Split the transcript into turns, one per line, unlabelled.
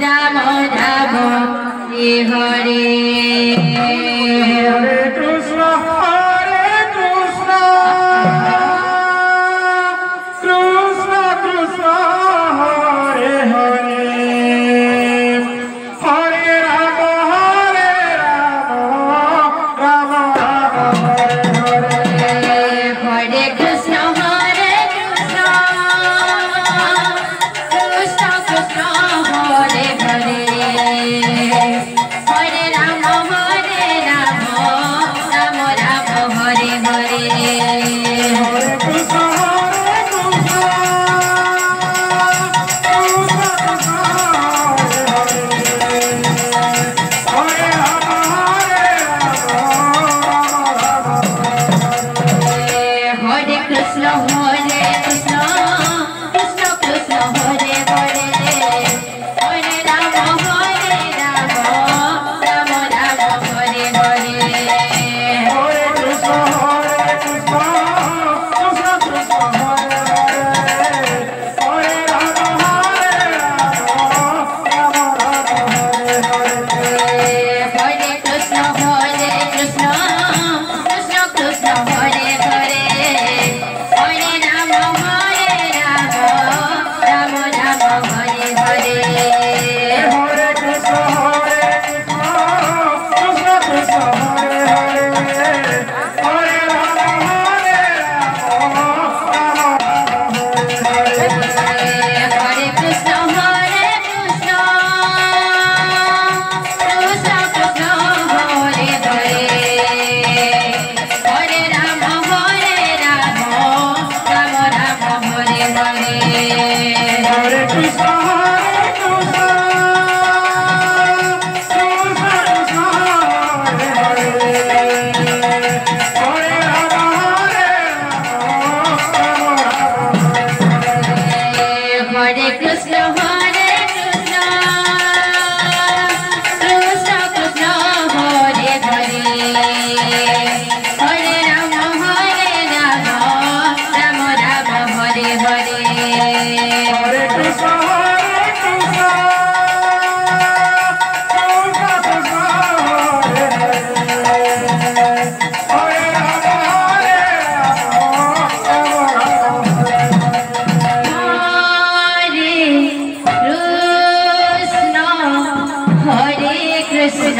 Ram Ram Hare Hare
Hare Krishna Krishna Krishna Hare Hare Hare Ram Ram Ram Hare Hare
Hare Krishna Krishna Krishna Hare Hare Hare Ram Ram Ram Hare Hare
Hare Krishna
Hare Krishna Krishna Krishna Hare Hare Hare Ram Ram Ram Ram Hare Hare
Hare Krishna Krishna Krishna Hare Hare Hare Ram Ram Ram Hare Hare
Hare Krishna Krishna Krishna Hare Hare Hare Ram Ram Ram Hare Hare
Hare Krishna Krishna Krishna Hare Hare Hare Ram Ram Hare Hare
Hare Krishna Krishna Krishna Hare Hare Hare Ram Ram Ram Hare Hare
Hare Krishna Krishna Krishna Hare Hare Hare Ram
Hare Krishna Krishna Krishna Hare Hare Hare Ram Ram Ram Hare Hare
Hare Krishna Krishna Krishna Hare Hare Hare Ram
Hare Krishna